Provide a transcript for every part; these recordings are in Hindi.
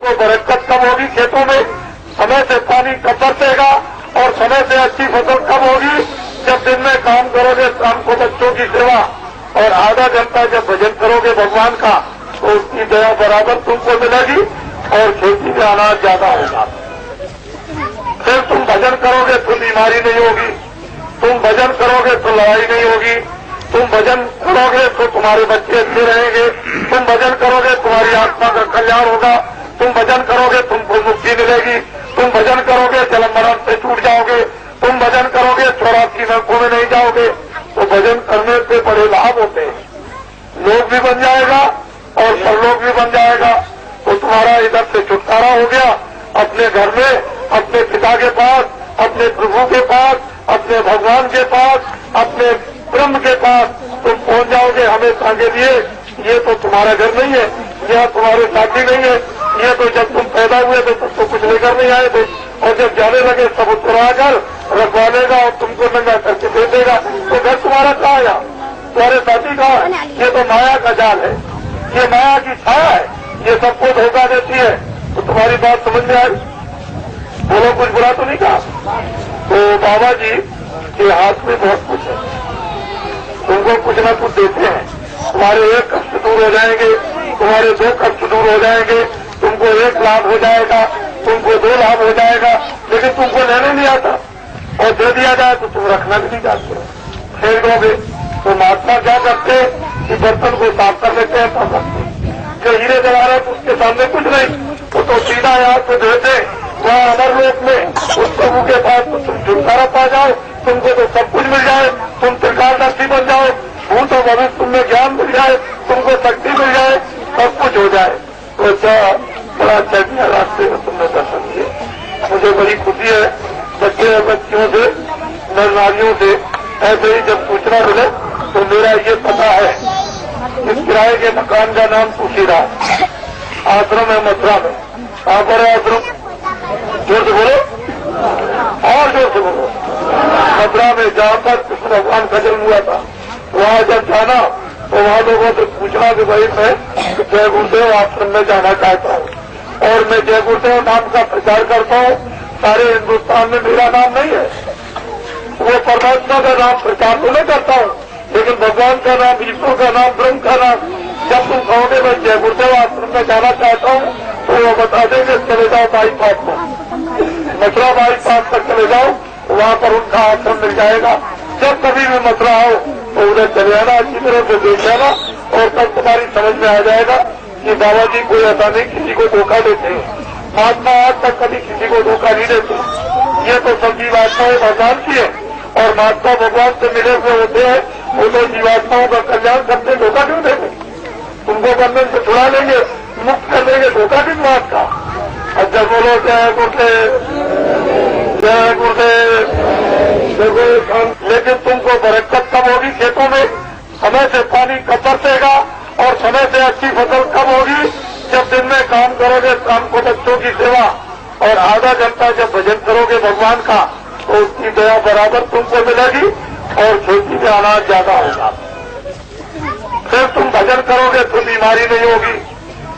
तो बरकत कब होगी खेतों में, समय से पानी कब बरसेगा और समय से अच्छी फसल कब होगी, जब दिन में काम करोगे शाम को बच्चों की सेवा और आधा घंटा जब भजन करोगे भगवान का तो उसकी दया बराबर तुमको मिलेगी और खेती में अनाज ज्यादा होगा। फिर तुम भजन करोगे तो बीमारी नहीं होगी, तुम भजन करोगे तो लड़ाई नहीं होगी, तुम भजन करोगे तो तुम्हारे बच्चे अच्छे रहेंगे, तुम भजन करोगे तुम्हारी आत्मा का कल्याण होगा, तुम भजन करोगे तुमको मुक्ति मिलेगी, तुम भजन करोगे जन्म मरण से छूट जाओगे, तुम भजन करोगे 84 नरकों में नहीं जाओगे। तो भजन करने से बड़े लाभ होते हैं, लोग भी बन जाएगा और परलोक भी बन जाएगा। तो तुम्हारा इधर से छुटकारा हो गया, अपने घर में अपने पिता के पास, अपने प्रभु के पास, अपने भगवान के पास, अपने ब्रह्म के पास तुम पहुंच जाओगे हमेशा के लिए। ये तो तुम्हारा घर नहीं है, यह तुम्हारे साथी नहीं है, ये तो जब तुम पैदा हुए थे तब तो कुछ लेकर नहीं आए थे और जब जाने लगे सब उतरा कर रखवा लेगा और तुमको नंगा करके दे देगा। तो घर तुम्हारा कहाँ आया, तुम्हारे साथी कहाँ है? ये तो माया का जाल है, ये माया की छाया है, ये सबको धोखा देती है। तो तुम्हारी बात समझ में आई? बोलो, कुछ बुरा तो नहीं कहा? तो बाबा जी के हाथ में बहुत कुछ है, तुमको कुछ न कुछ देते हैं, तुम्हारे एक कष्ट दूर हो जाएंगे, तुम्हारे 2 कष्ट दूर हो जाएंगे, तुमको 1 लाभ हो जाएगा, तुमको 2 लाभ हो जाएगा, लेकिन तुमको लेने नहीं आता और दे दिया जाए तो तुम रखना भी नहीं चाहते, फेंक दोगे। तो महात्मा क्या करते कि बर्तन को साफ कर लेते हैं, तब रखते जो हीरे जवाहरात उसके सामने कुछ नहीं, वो तो सीधा यहाँ से देते वहाँ अमर लोक में उस प्रभु के पास तो तुम छुटकारा पा जाओ, तुमको तो सब कुछ मिल जाए, तुम त्रिकालदर्शी बन जाओ, भूत और भविष्य तुम्हें ज्ञान मिल जाए, तुमको शक्ति मिल जाए, सब कुछ हो जाए। तो अच्छा, बड़ा अच्छा किया रास्ते में तुमने दर्शन किया, मुझे बड़ी खुशी है। बच्चे और बच्चियों से, नर नारियों से ऐसे ही जब सूचना मिले तो मेरा ये पता है, इस किराए के मकान का नाम तुलसीदास आश्रम है मथुरा में। कहाँ पर है आश्रम? जोर से बोलो और जोर से बोलो। मथुरा में जहाँ पर कृष्ण भगवान का जन्म हुआ था, वहाँ जब जाना तो वहाँ लोगों से पूछना कि भाई मैं जय गुरुदेव आश्रम में जाना चाहता हूँ और मैं जय गुरुदेव नाम का प्रचार करता हूँ, सारे हिन्दुस्तान में मेरा नाम नहीं है, वो परमात्मा का नाम प्रचार तो नहीं करता हूँ, लेकिन भगवान का नाम, ईश्वर का नाम, ब्रह्म का नाम जब तुम कहोगे मैं जय गुरुदेव आश्रम में जाना चाहता हूँ तो वो बता देंगे चले जाओ बाईपास में, मथुरा बाईपास तक चले जाओ, वहाँ पर उनका आश्रम मिल जाएगा। जब कभी भी मथुरा आओ तो उधर चले आना, अच्छी तरह से देख लेना और तब तुम्हारी समझ में आ जाएगा कि बाबा जी कोई ऐसा नहीं किसी को धोखा देते हैं, महात्मा आज तक कभी किसी को धोखा नहीं देते। ये तो सब जीवात्माएं भगवान की है और महात्मा भगवान से मिले हुए होते हैं, वो तो जीवात्माओं का कल्याण करते, धोखा क्यों देंगे? तुमको बंधन से छुड़ा लेंगे, मुक्त कर देंगे, धोखा किस बात का? अच्छा बोलो जय गुरुदेव, जय गुरुदेव। लेकिन तुमको बरकत कब होगी खेतों में, समय से पानी कब बरसेगा और समय से अच्छी फसल कब होगी, जब दिन में काम करोगे शाम को बच्चों की सेवा और आधा घंटा जब भजन करोगे भगवान का तो उसकी दया बराबर तुमको मिलेगी और खेती में अनाज ज्यादा होगा। फिर तुम भजन करोगे तो बीमारी नहीं होगी,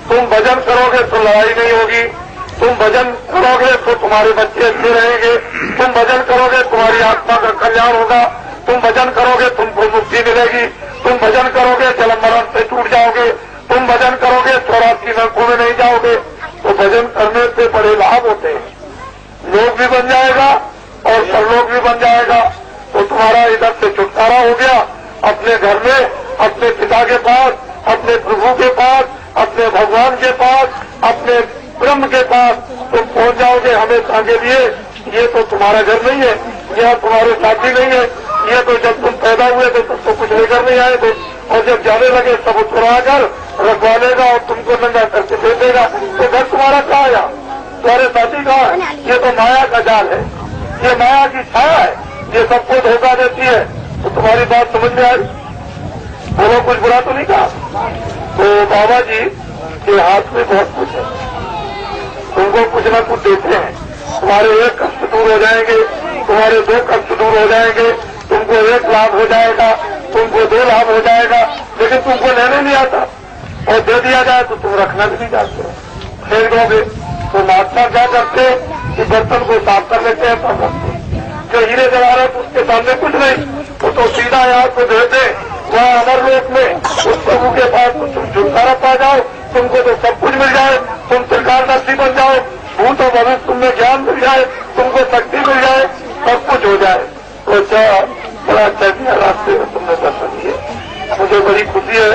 तुम भजन करोगे तो लड़ाई नहीं होगी, तुम भजन करोगे तो तुम्हारे बच्चे अच्छे रहेंगे, तुम भजन करोगे तुम्हारी आत्मा का कल्याण होगा, तुम भजन करोगे तुमको मुक्ति मिलेगी, तुम भजन करोगे जन्म मरण से छूट जाओगे, तुम भजन करोगे 84 नरकों में नहीं जाओगे। तो भजन करने से बड़े लाभ होते हैं, लोग भी बन जाएगा और परलोक भी बन जाएगा। तो तुम्हारा इधर से छुटकारा हो गया, अपने घर में अपने पिता के पास, अपने प्रभु के पास, अपने भगवान के पास, अपने ब्रह्म के पास तुम पहुंच जाओगे हमेशा के लिए। ये तो तुम्हारा घर नहीं है, यह तुम्हारे साथी नहीं है, ये तो जब तुम पैदा हुए थे तब तो कुछ लेकर नहीं आए थे और जब जाने लगे सब उतरा कर रखवा लेगा और तुमको नंगा करके दे देगा। तो घर तुम्हारा कहाँ आया, तुम्हारे साथी कहाँ है? ये तो माया का जाल है, ये माया की छाया है, ये सबको धोखा देती है। तो तुम्हारी बात समझ में आई? बोलो, कुछ बुरा तो नहीं कहा? तो बाबा जी के हाथ में बहुत कुछ है, तुमको कुछ न कुछ देते हैं, तुम्हारे 1 कष्ट दूर हो जाएंगे, तुम्हारे 2 कष्ट दूर हो जाएंगे, तुमको 1 लाभ हो जाएगा, तुमको 2 लाभ हो जाएगा, लेकिन तुमको लेने नहीं आता और दे दिया जाए तो तुम रखना भी नहीं चाहते, फेंक दोगे। तो महात्मा क्या करते कि बर्तन को साफ कर लेते हैं तब रखते। जो हीरे जवाहरात उसके सामने कुछ नहीं, वो तो सीधा यहाँ को देते वहाँ अमरलोक में उस प्रभु के पास तो तुम छुटकारा पा जाओ, तुमको तो सब कुछ मिल जाए, तुम त्रिकालदर्शी बन जाओ, भूत और भविष्य तुम्हें ज्ञान मिल जाए, तुमको शक्ति मिल जाए, सब कुछ हो जाए। तो अच्छा बड़ा अच्छा किया रास्ते में तुमने दर्शन दिए। मुझे बड़ी खुशी है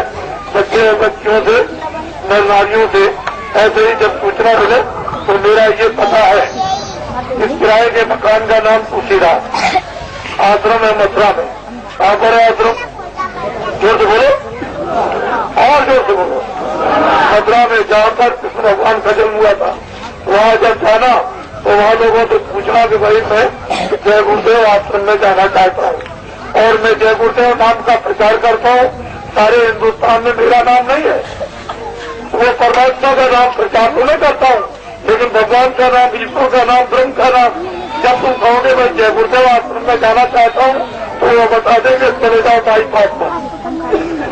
बच्चे और बच्चियों से, नर नारियों से ऐसे ही जब सूचना मिले तो मेरा ये पता है इस किराए के मकान का नाम तुलसीदास आश्रम है मथुरा में। कहाँ पर है आश्रम? जोर से बोलो और जोर से बोलो। मथुरा में जहाँ पर कृष्ण भगवान का जन्म हुआ था वहाँ जब जाना तो वहाँ लोगों से पूछना कि भाई मैं जय गुरुदेव आश्रम में जाना चाहता हूँ और मैं जय गुरुदेव नाम का प्रचार करता हूँ। सारे हिन्दुस्तान में मेरा नाम नहीं है, वो परमात्मा का नाम प्रचार तो नहीं करता हूँ, लेकिन भगवान का नाम, ईश्वर का नाम, ब्रह्म का नाम जब तुम कहोगे मैं जय गुरुदेव आश्रम में जाना चाहता हूँ तो वो बता देंगे चले जाओ बाईपास पर,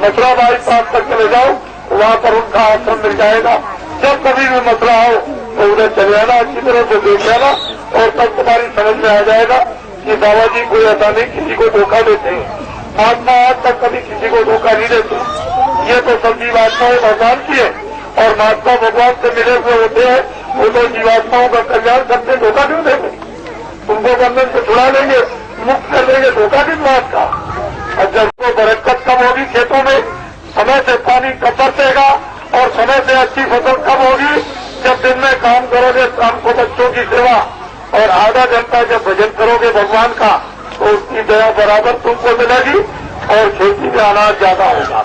मथुरा बाईपास तक चले जाओ, वहाँ पर उनका आश्रम मिल जाएगा। जब कभी भी मथुरा आओ तो उधर चले आना, अच्छी तरह से देख लेना और तब तुम्हारी समझ में आ जाएगा कि बाबा जी कोई ऐसा नहीं किसी को धोखा देते हैं। महात्मा आज तक कभी किसी को धोखा नहीं देते। ये तो सब जीवात्माएं भगवान की है और महात्मा भगवान से मिले हुए होते हैं, वो तो जीवात्माओं का कल्याण करते, धोखा क्यों देंगे? तुमको बंधन से छुड़ा लेंगे, मुक्त कर देंगे, धोखा किस बात का? और जब वो बरकत कब होगी खेतों में, समय से पानी कब बरसेगा और समय से अच्छी फसल कब होगी? जब दिन में काम करोगे शाम को बच्चों की सेवा और आधा घंटा जब भजन करोगे भगवान का तो उसकी दया बराबर तुमको मिलेगी और खेती में अनाज ज्यादा होगा।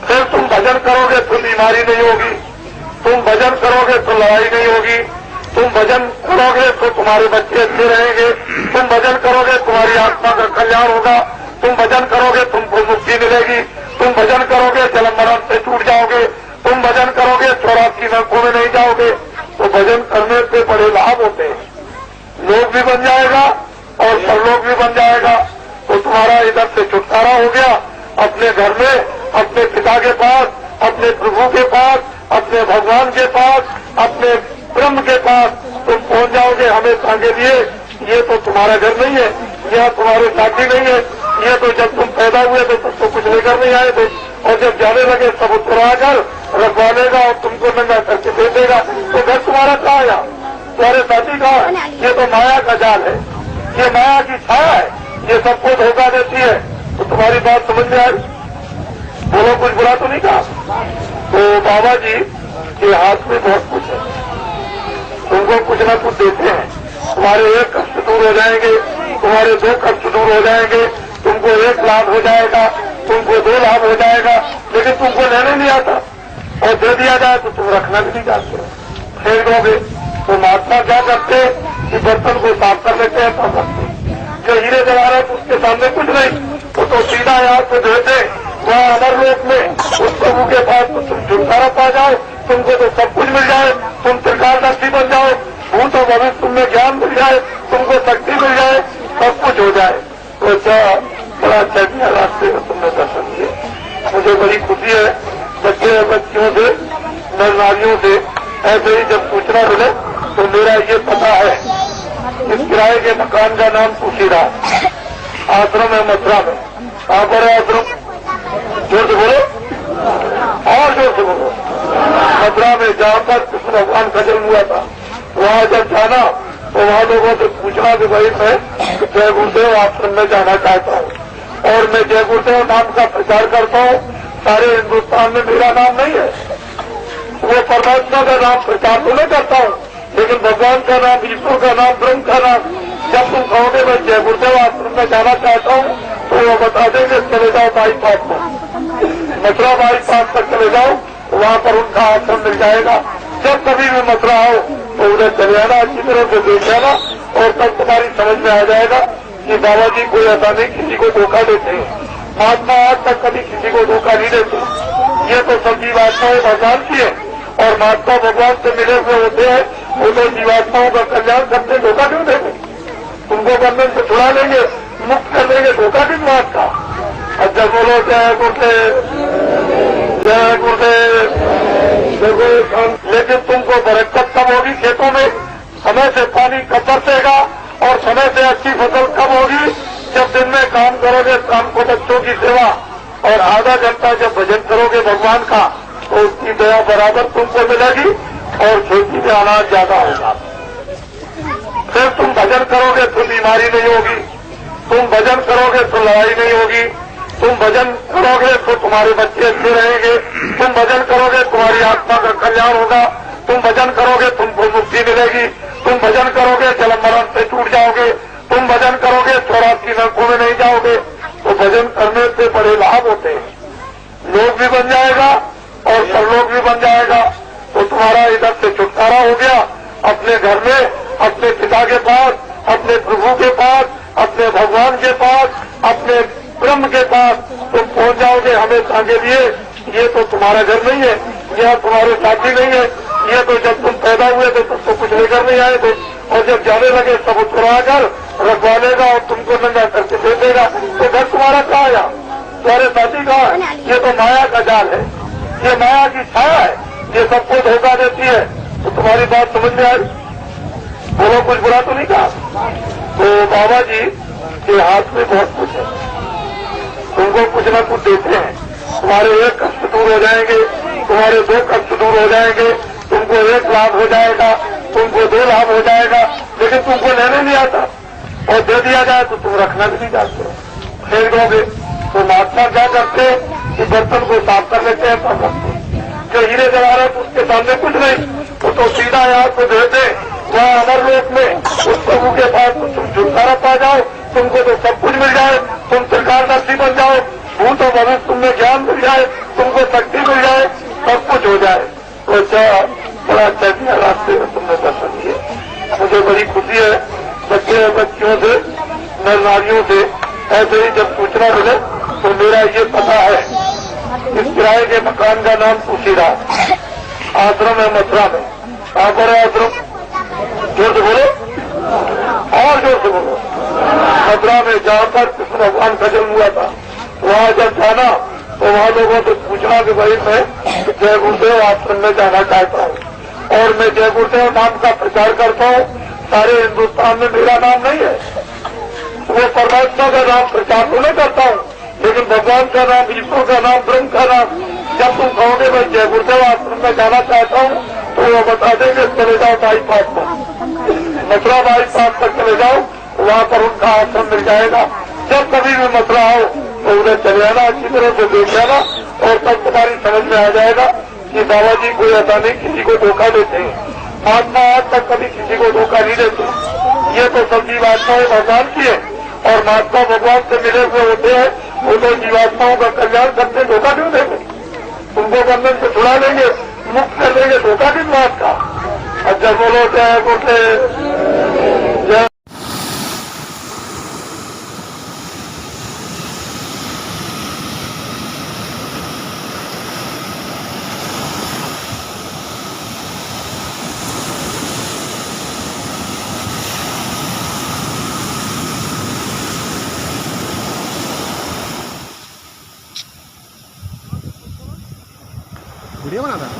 फिर तुम भजन करोगे तो बीमारी नहीं होगी, तुम भजन करोगे तो लड़ाई नहीं होगी, तुम भजन करोगे तो तुम्हारे बच्चे अच्छे रहेंगे, तुम भजन करोगे तुम्हारी आत्मा का कल्याण होगा, तुम भजन करोगे तुमको मुक्ति मिलेगी, तुम भजन करोगे जन्म मरण से छूट जाओगे, तुम भजन करोगे 84 नरकों में नहीं जाओगे। तो भजन करने से बड़े लाभ होते हैं, लोग भी बन जाएगा और परलोक भी बन जाएगा। तो तुम्हारा इधर से छुटकारा हो गया, अपने घर में, अपने पिता के पास, अपने प्रभु के पास, अपने भगवान के पास, अपने ब्रह्म के पास तुम पहुंच जाओगे हमेशा के लिए। ये तो तुम्हारा घर नहीं है, यह तुम्हारे साथी नहीं है, ये तो जब तुम पैदा हुए थे तब तो कुछ लेकर नहीं आए थे और जब जाने लगे सब उत्तराकर रखवा लेगा और तुमको नंगा करके दे देगा। तो घर तुम्हारा कहाँ आया? तुम्हारे साथी कहाँ है? ये तो माया का जाल है, ये माया की छाया है, ये सबको धोखा देती है। तो तुम्हारी बात समझ में आई? बोलो, कुछ बुरा तो नहीं कहा? तो बाबा जी के हाथ में बहुत कुछ है, तुमको कुछ न कुछ देते हैं। तुम्हारे एक कष्ट दूर हो जाएंगे, तुम्हारे 2 कष्ट दूर हो जाएंगे, तुमको 1 लाभ हो जाएगा, तुमको 2 लाभ हो जाएगा, लेकिन तुमको लेने नहीं आता और दे दिया जाए तो तुम रखना भी नहीं चाहते, फेंक दोगे। तो महात्मा क्या करते कि बर्तन को साफ कर लेते हैं तब रखते। जो हीरे जवाहरात उसके सामने कुछ नहीं, वो तो सीधा यहाँ को देते वहाँ अमरलोक में उस प्रभु के पास तो तुम छुटकारा पा जाओ, तुमको तो सब कुछ मिल जाए, तुम त्रिकालदर्शी बन जाओ, भूत और भविष्य तुम्हें ज्ञान मिल जाए, तुमको शक्ति मिल जाए, सब कुछ हो जाए। तो अच्छा बड़ा अच्छा किया रास्ते में तुमने दर्शन दिए। मुझे बड़ी खुशी है बच्चे और बच्चियों से, नर नारियों से ऐसे ही जब सूचना मिले तो मेरा ये पता है इस किराए के मकान का नाम तुलसीदास आश्रम है मथुरा में। कहाँ पर है आश्रम? जोर से बोलो और जोर से बोलो। मथुरा में जहाँ पर कृष्ण भगवान का जन्म हुआ था वहाँ जब जाना तो वहाँ लोगों से पूछना कि भाई मैं जय गुरुदेव आश्रम में जाना चाहता हूँ और मैं जय गुरुदेव नाम का प्रचार करता हूँ। सारे हिन्दुस्तान में मेरा नाम नहीं है, वो परमात्मा का नाम प्रचार तो नहीं करता हूँ, लेकिन भगवान का नाम, ईश्वर का नाम, ब्रह्म का नाम जब तुम कहोगे मैं जय गुरुदेव आश्रम में जाना चाहता हूँ तो वो बता देंगे चले जाओ बाईपास पर, मथुरा बाईपास तक चले जाओ, वहाँ पर उनका आश्रम मिल जाएगा। जब कभी भी मथुरा आओ तो उधर चले आना, अच्छी तरह से देख लेना और तब तुम्हारी समझ में आ जाएगा कि बाबा जी कोई ऐसा नहीं किसी को धोखा देते हैं। महात्मा आज तक कभी किसी को धोखा नहीं देते। ये तो सब जीवात्माएं भगवान की है और महात्मा भगवान से मिले हुए होते हैं, वो तो जीवात्माओं का कल्याण करते, धोखा क्यों देंगे? तुमको बंधन से छुड़ा लेंगे, मुक्त कर देंगे, धोखा किस बात का? अच्छा बोलो जय गुरुदेव, जय गुरुदेव। देखो लेकिन तुमको बरकत कब होगी खेतों में? समय से पानी कब बरसेगा और समय से अच्छी फसल कब होगी? जब दिन में काम करोगे, शाम को बच्चों की सेवा और आधा घंटा जब भजन करोगे भगवान का, तो उसकी दया बराबर तुमको मिलेगी और खेती में अनाज ज्यादा होगा। फिर तुम भजन करोगे तो बीमारी नहीं होगी, तुम भजन करोगे तो लड़ाई नहीं होगी, तुम भजन करोगे तो तुम्हारे बच्चे अच्छे रहेंगे, तुम भजन करोगे तुम्हारी आत्मा का कल्याण होगा, तुम भजन करोगे तुमको मुक्ति मिलेगी, तुम भजन करोगे जन्म मरण से छूट जाओगे, तुम भजन करोगे 84 नरकों में नहीं जाओगे। तो भजन करने से बड़े लाभ होते हैं, लोग भी बन जाएगा और परलोक भी बन जाएगा। तो तुम्हारा इधर से छुटकारा हो गया, अपने घर में, अपने पिता के पास, अपने प्रभु के पास, अपने भगवान के पास, अपने ब्रह्म के पास तुम पहुंच जाओगे हमेशा के लिए। ये तो तुम्हारा घर नहीं है, यह तुम्हारे साथी नहीं है, ये तो जब तुम पैदा हुए थे तब तो कुछ लेकर नहीं आए थे, और जब जाने लगे सब उतरा कर रखवा लेगा और तुमको नंगा करके दे देगा। तो घर तुम्हारा कहाँ आया? तुम्हारे साथी कहाँ है? ये तो माया का जाल है, ये माया की छाया है, ये सबको धोखा देती है। तो तुम्हारी बात समझ में आई? बोलो, कुछ बुरा तो नहीं कहा? तो बाबा जी के हाथ में बहुत कुछ है, तुमको कुछ न कुछ देते हैं, तुम्हारे एक कष्ट दूर हो जाएंगे, तुम्हारे 2 कष्ट दूर हो जाएंगे, तुमको 1 लाभ हो जाएगा, तुमको 2 लाभ हो जाएगा, लेकिन तुमको लेने नहीं आता, और दे दिया जाए तो तुम रखना भी नहीं चाहते हो, फेंक दोगे। तो महात्मा क्या करते हैं कि बर्तन को साफ कर लेते हैं, तब रखते हैं। जो हीरे जवाहरात तो उसके सामने कुछ नहीं, वो तो सीधा यहाँ को देते, वहाँ अमर लोक में उस प्रभु के पास तो तुम छुटकारा पा जाओ, तुमको तो सब कुछ मिल जाए, तुम त्रिकालदर्शी बन जाओ, भूत और भविष्य तुम्हें ज्ञान मिल जाए, तुमको शक्ति मिल जाए, सब कुछ हो जाए। तो अच्छा, बड़ा अच्छा किया रास्ते में तुमने दर्शन किए, मुझे बड़ी खुशी है। बच्चे और बच्चियों से, नर नारियों से ऐसे ही जब सूचना मिले तो मेरा ये पता है, इस किराए के मकान का नाम तुलसीदास आश्रम है मथुरा में। कहाँ पर है आश्रम? जोर से बोलो, और जोर से बोलो। मथुरा में जहाँ पर कृष्ण भगवान का जन्म हुआ था, वहाँ जब जाना तो वहाँ लोगों से पूछना कि भाई मैं जय गुरुदेव आश्रम में जाना चाहता हूँ और मैं जय गुरुदेव नाम का प्रचार करता हूँ, सारे हिन्दुस्तान में मेरा नाम नहीं है, वो परमात्मा का नाम प्रचार तो नहीं करता हूँ, लेकिन भगवान का नाम, ईश्वर का नाम, ब्रह्म का नाम जब तुम कहोगे मैं जय गुरुदेव आश्रम में जाना चाहता हूँ, तो वो बता देंगे चले जाओ बाईपास पर, मथुरा बाईपास पर चले जाओ, वहाँ पर उनका आश्रम मिल जाएगा। जब कभी भी मथुरा आओ तो उन्हें चले आना, अच्छी तरह से देख लेना, और तब तुम्हारी समझ में आ जाएगा कि बाबा जी कोई ऐसा नहीं किसी को धोखा देते हैं, महात्मा आज तक कभी किसी को धोखा नहीं देते। ये तो सब जीवात्माएं भगवान की है, और महात्मा भगवान से मिले हुए होते हैं, वो तो जीवात्माओं का कल्याण करते, धोखा क्यों देंगे? तुमको बंधन से छुड़ा लेंगे, मुक्त कर देंगे, धोखा किस बात का? अच्छा बोलो जय गुरुदेव जय। वीडियो बनाता